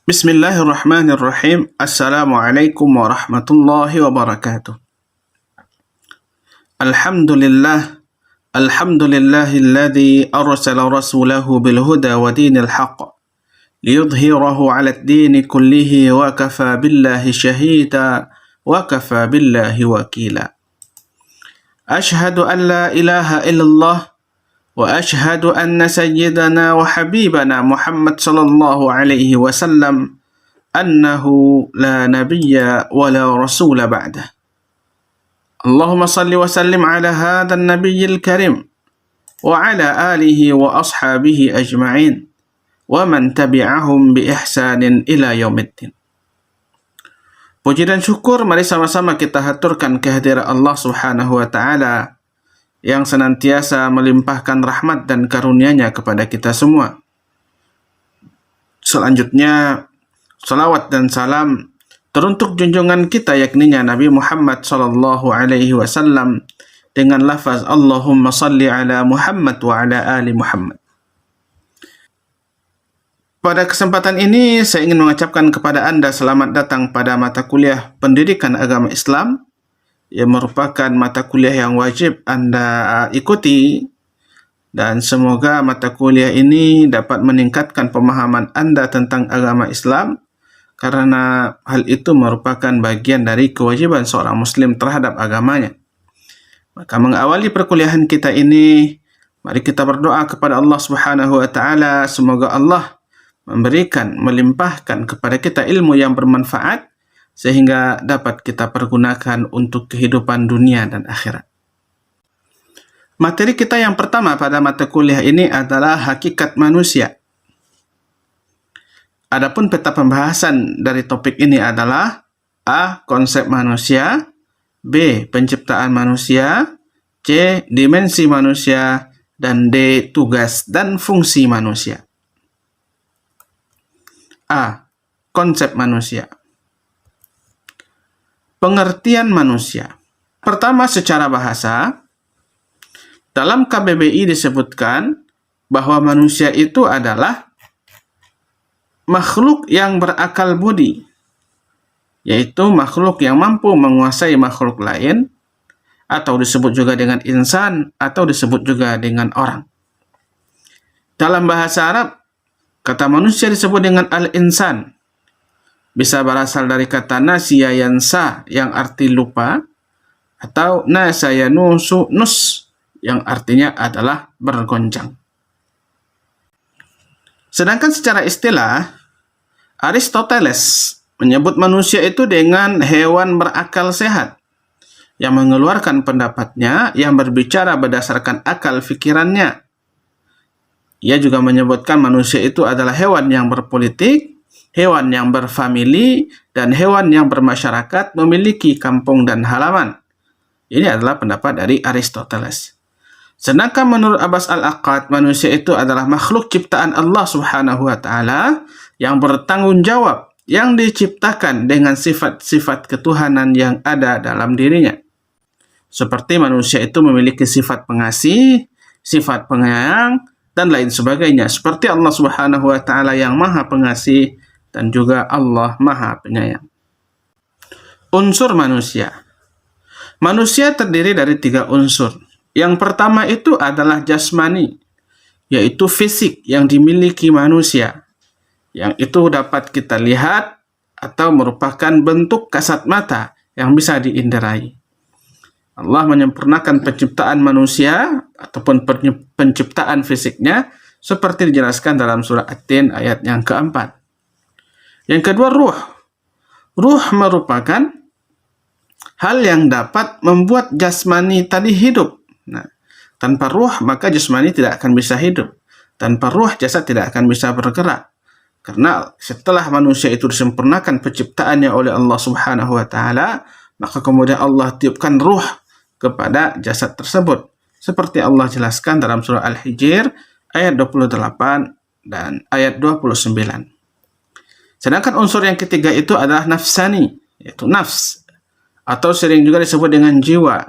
Bismillahirrahmanirrahim. Assalamualaikum warahmatullahi wabarakatuh. Alhamdulillah. Alhamdulillahilladzi arsala rasulahu bilhuda wa dinil haqq liyudhhirahu 'ala ad-dini kullihi wa kafa billahi syahida wa kafa billahi wakila. Ashhadu an la ilaha illallah وأشهد أن سيدنا وحبيبنا محمد صلى الله عليه وسلم أنه لا نبي ولا رسول بعده. اللهم صل وسلم على هذا النبي الكريم وعلى آله وأصحابه أجمعين ومن تبعهم بإحسان إلى يوم الدين. Puji dan syukur mari sama-sama kita haturkan kehadiran Allah Subhanahu wa taala yang senantiasa melimpahkan rahmat dan karunia-Nya kepada kita semua. Selanjutnya, salawat dan salam teruntuk junjungan kita yakninya Nabi Muhammad sallallahu alaihi wasallam dengan lafaz Allahumma salli ala Muhammad wa ala ali Muhammad. Pada kesempatan ini saya ingin mengucapkan kepada Anda selamat datang pada mata kuliah Pendidikan Agama Islam yang merupakan mata kuliah yang wajib Anda ikuti, dan semoga mata kuliah ini dapat meningkatkan pemahaman Anda tentang agama Islam, karena hal itu merupakan bagian dari kewajiban seorang muslim terhadap agamanya. Maka mengawali perkuliahan kita ini, mari kita berdoa kepada Allah Subhanahu wa taala, semoga Allah melimpahkan kepada kita ilmu yang bermanfaat sehingga dapat kita pergunakan untuk kehidupan dunia dan akhirat. Materi kita yang pertama pada mata kuliah ini adalah hakikat manusia. Adapun peta pembahasan dari topik ini adalah A. Konsep manusia, B. Penciptaan manusia, C. Dimensi manusia, dan D. Tugas dan fungsi manusia. A. Konsep manusia. Pengertian manusia. Pertama, secara bahasa, dalam KBBI disebutkan bahwa manusia itu adalah makhluk yang berakal budi, yaitu makhluk yang mampu menguasai makhluk lain, atau disebut juga dengan insan, atau disebut juga dengan orang. Dalam bahasa Arab, kata manusia disebut dengan al-insan. Bisa berasal dari kata nasiya yansa yang arti lupa, atau nasa yanusu nus yang artinya adalah bergoncang. Sedangkan secara istilah, Aristoteles menyebut manusia itu dengan hewan berakal sehat yang mengeluarkan pendapatnya, yang berbicara berdasarkan akal fikirannya. Ia juga menyebutkan manusia itu adalah hewan yang berpolitik, hewan yang berfamili, dan hewan yang bermasyarakat, memiliki kampung dan halaman. Ini adalah pendapat dari Aristoteles. Sedangkan menurut Abbas Al-Aqad, manusia itu adalah makhluk ciptaan Allah Subhanahu wa taala yang bertanggung jawab, yang diciptakan dengan sifat-sifat ketuhanan yang ada dalam dirinya. Seperti manusia itu memiliki sifat pengasih, sifat penyayang, dan lain sebagainya. Seperti Allah Subhanahu wa taala yang Maha Pengasih dan juga Allah Maha Penyayang. Unsur manusia. Manusia terdiri dari 3 unsur. Yang pertama itu adalah jasmani, yaitu fisik yang dimiliki manusia, yang itu dapat kita lihat atau merupakan bentuk kasat mata yang bisa diinderai. Allah menyempurnakan penciptaan manusia ataupun penciptaan fisiknya seperti dijelaskan dalam surah At-Tin ayat yang keempat. Yang kedua, ruh. Ruh merupakan hal yang dapat membuat jasmani tadi hidup. Nah, tanpa ruh maka jasmani tidak akan bisa hidup. Tanpa ruh jasad tidak akan bisa bergerak. Karena setelah manusia itu disempurnakan penciptaannya oleh Allah Subhanahu wa taala, maka kemudian Allah tiupkan ruh kepada jasad tersebut. Seperti Allah jelaskan dalam surah Al-Hijr ayat 28 dan ayat 29. Sedangkan unsur yang ketiga itu adalah nafsani, yaitu nafs, atau sering juga disebut dengan jiwa,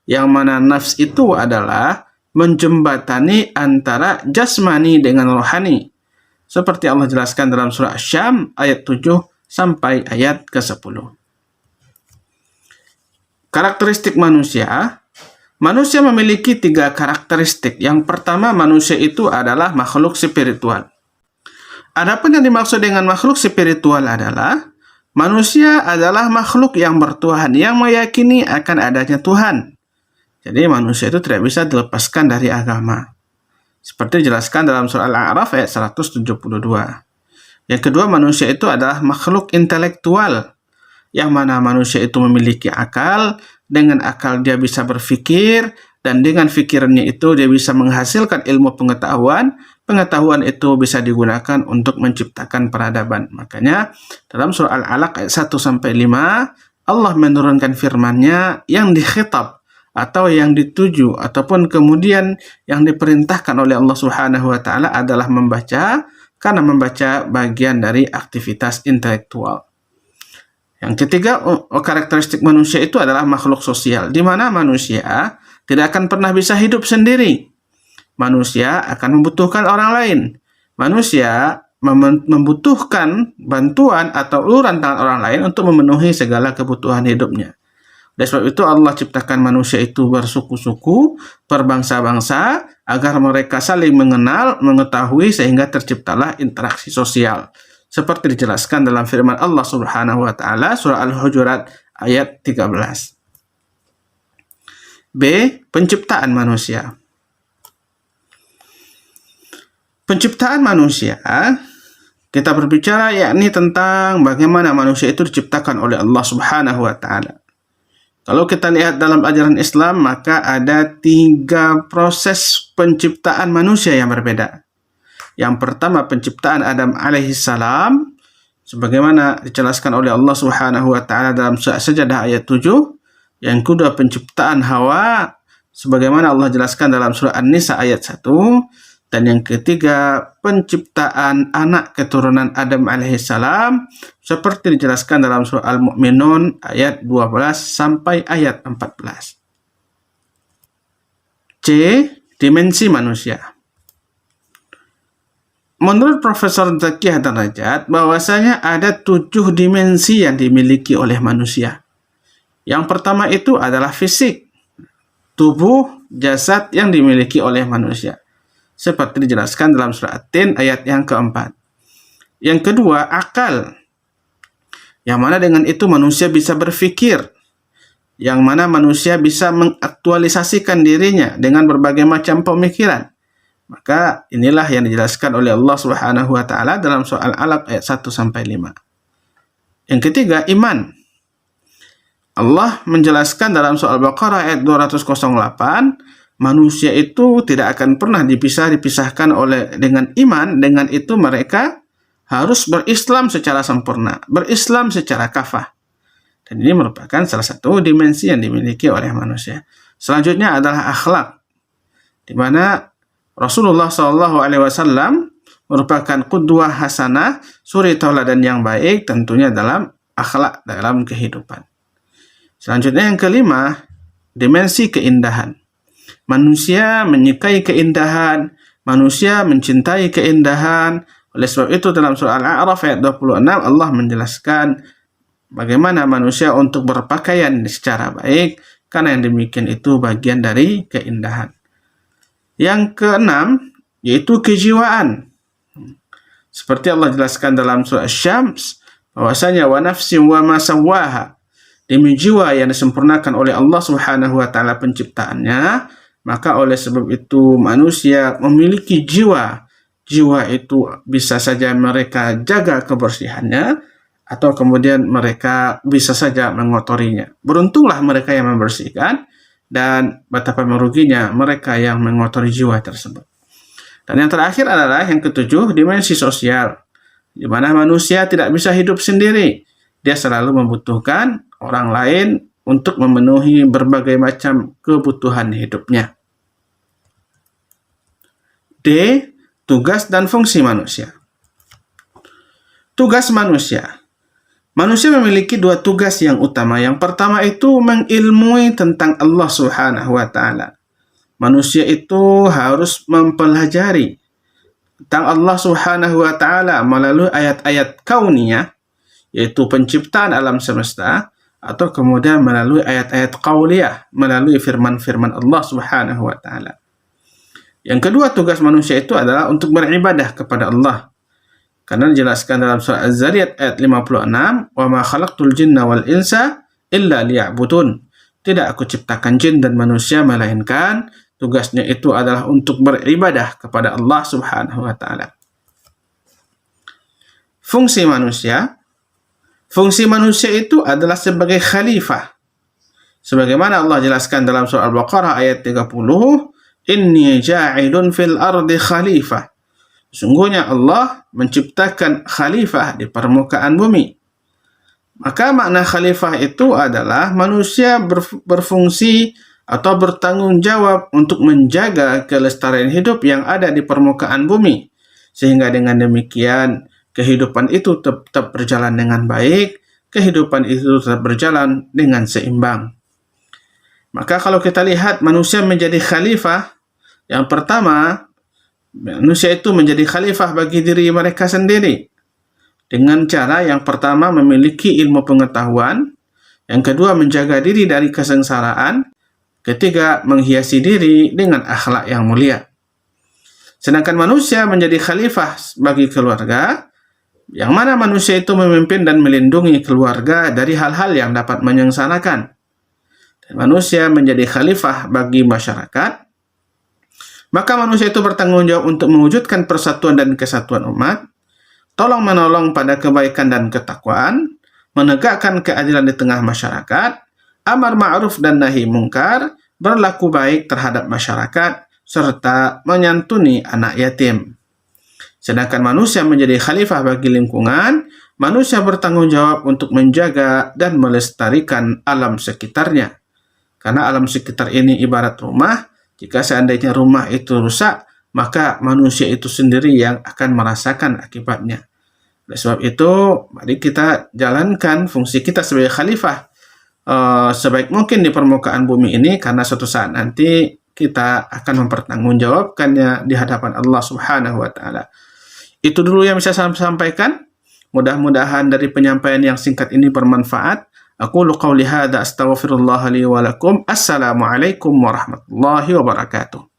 yang mana nafs itu adalah menjembatani antara jasmani dengan rohani. seperti Allah jelaskan dalam surah Asy-Syam ayat 7 sampai ayat ke-10. Karakteristik manusia. Manusia memiliki 3 karakteristik. Yang pertama, manusia itu adalah makhluk spiritual. Adapun yang dimaksud dengan makhluk spiritual adalah manusia adalah makhluk yang bertuhan, yang meyakini akan adanya Tuhan. Jadi manusia itu tidak bisa dilepaskan dari agama. Seperti dijelaskan dalam surah Al-A'raf ayat 172. Yang kedua, manusia itu adalah makhluk intelektual, yang mana manusia itu memiliki akal. Dengan akal dia bisa berpikir, dan dengan pikirannya itu dia bisa menghasilkan ilmu pengetahuan. Pengetahuan itu bisa digunakan untuk menciptakan peradaban. Makanya dalam surah Al-Alaq ayat 1-5 Allah menurunkan firman-Nya yang dikhitab atau yang dituju ataupun kemudian yang diperintahkan oleh Allah Subhanahu wa taala adalah membaca, karena membaca bagian dari aktivitas intelektual. Yang ketiga, karakteristik manusia itu adalah makhluk sosial, di mana manusia tidak akan pernah bisa hidup sendiri. Manusia akan membutuhkan orang lain. Manusia membutuhkan bantuan atau uluran tangan orang lain untuk memenuhi segala kebutuhan hidupnya. Oleh sebab itu Allah ciptakan manusia itu bersuku-suku, berbangsa-bangsa, agar mereka saling mengenal, mengetahui, sehingga terciptalah interaksi sosial. Seperti dijelaskan dalam firman Allah Subhanahu wa taala surah Al-Hujurat ayat 13. B. Penciptaan manusia. Penciptaan manusia, kita berbicara yakni tentang bagaimana manusia itu diciptakan oleh Allah Subhanahu wa taala. Kalau kita lihat dalam ajaran Islam, maka ada 3 proses penciptaan manusia yang berbeda. Yang pertama, penciptaan Adam alaihissalam, sebagaimana dijelaskan oleh Allah Subhanahu wa taala dalam surah Sajadah ayat 7. Yang kedua, penciptaan Hawa, sebagaimana Allah jelaskan dalam surah An-Nisa ayat 1. Dan yang ketiga, penciptaan anak keturunan Adam alaihissalam, seperti dijelaskan dalam surah Al-Mu'minun ayat 12 sampai ayat 14. C. Dimensi manusia. Menurut Profesor Zakiyah Darajat, bahwasanya ada 7 dimensi yang dimiliki oleh manusia. Yang pertama itu adalah fisik, tubuh, jasad yang dimiliki oleh manusia, seperti dijelaskan dalam surah At-Tin ayat yang keempat. Yang kedua, akal, yang mana dengan itu manusia bisa berpikir, yang mana manusia bisa mengaktualisasikan dirinya dengan berbagai macam pemikiran. Maka inilah yang dijelaskan oleh Allah Subhanahu wa taala dalam surah Al-Alaq ayat 1-5. Yang ketiga, iman. Allah menjelaskan dalam surah Al-Baqarah ayat 208, manusia itu tidak akan pernah dipisahkan dengan iman. Dengan itu mereka harus berislam secara sempurna, berislam secara kafah. Dan ini merupakan salah satu dimensi yang dimiliki oleh manusia. Selanjutnya adalah akhlak, di mana Rasulullah SAW merupakan qudwah hasanah, suri tauladan yang baik tentunya dalam akhlak, dalam kehidupan. Selanjutnya yang kelima, dimensi keindahan. Manusia menyukai keindahan, manusia mencintai keindahan. Oleh sebab itu dalam surah Al-A'raf ayat 26 Allah menjelaskan bagaimana manusia untuk berpakaian secara baik, karena yang demikian itu bagian dari keindahan. Yang keenam, yaitu kejiwaan. Seperti Allah jelaskan dalam surah Asy-Syams, bahwasanya wa nafsin wa ma sawwaha, demi jiwa yang disempurnakan oleh Allah Subhanahu wa taala penciptaannya. Maka oleh sebab itu manusia memiliki jiwa. Jiwa itu bisa saja mereka jaga kebersihannya, atau kemudian mereka bisa saja mengotorinya. Beruntunglah mereka yang membersihkan, dan betapa meruginya mereka yang mengotori jiwa tersebut. Dan yang terakhir adalah yang ketujuh, dimensi sosial, di mana manusia tidak bisa hidup sendiri. Dia selalu membutuhkan orang lain untuk memenuhi berbagai macam kebutuhan hidupnya. D. Tugas dan fungsi manusia. Tugas manusia. Manusia memiliki 2 tugas yang utama. Yang pertama itu mengilmui tentang Allah Subhanahu wa taala. Manusia itu harus mempelajari tentang Allah Subhanahu wa taala melalui ayat-ayat kauniyah, yaitu penciptaan alam semesta, atau kemudian melalui ayat-ayat qauliyah, melalui firman-firman Allah Subhanahu wa taala. Yang kedua, tugas manusia itu adalah untuk beribadah kepada Allah. Karena dijelaskan dalam surah Az-Zariyat ayat 56, "Wa ma khalaqtul jinna wal insa illa liya'budun." Tidak aku ciptakan jin dan manusia melainkan tugasnya itu adalah untuk beribadah kepada Allah Subhanahu wa taala. Fungsi manusia itu adalah sebagai khalifah. Sebagaimana Allah jelaskan dalam surah Al-Baqarah ayat 30, "Inni ja'ilun fil ardi khalifah." Sungguhnya Allah menciptakan khalifah di permukaan bumi. Maka makna khalifah itu adalah manusia berfungsi atau bertanggung jawab untuk menjaga kelestarian hidup yang ada di permukaan bumi. Sehingga dengan demikian, kehidupan itu tetap berjalan dengan baik, kehidupan itu tetap berjalan dengan seimbang. Maka kalau kita lihat manusia menjadi khalifah, yang pertama, manusia itu menjadi khalifah bagi diri mereka sendiri. Dengan cara yang pertama memiliki ilmu pengetahuan, yang kedua menjaga diri dari kesengsaraan, ketiga menghiasi diri dengan akhlak yang mulia. Sedangkan manusia menjadi khalifah bagi keluarga, yang mana manusia itu memimpin dan melindungi keluarga dari hal-hal yang dapat menyengsarakan. Dan manusia menjadi khalifah bagi masyarakat, maka manusia itu bertanggung jawab untuk mewujudkan persatuan dan kesatuan umat, tolong-menolong pada kebaikan dan ketakwaan, menegakkan keadilan di tengah masyarakat, amar ma'ruf dan nahi mungkar, berlaku baik terhadap masyarakat, serta menyantuni anak yatim. Sedangkan manusia menjadi khalifah bagi lingkungan, manusia bertanggung jawab untuk menjaga dan melestarikan alam sekitarnya. Karena alam sekitar ini ibarat rumah, jika seandainya rumah itu rusak, maka manusia itu sendiri yang akan merasakan akibatnya. Oleh sebab itu, mari kita jalankan fungsi kita sebagai khalifah sebaik mungkin di permukaan bumi ini, karena suatu saat nanti kita akan mempertanggungjawabkannya di hadapan Allah Subhanahu wa taala. Itu dulu yang bisa saya sampaikan. Mudah-mudahan dari penyampaian yang singkat ini bermanfaat. Aqulu qawli hadza astaghfirullah li wa lakum. Assalamualaikum warahmatullahi wabarakatuh.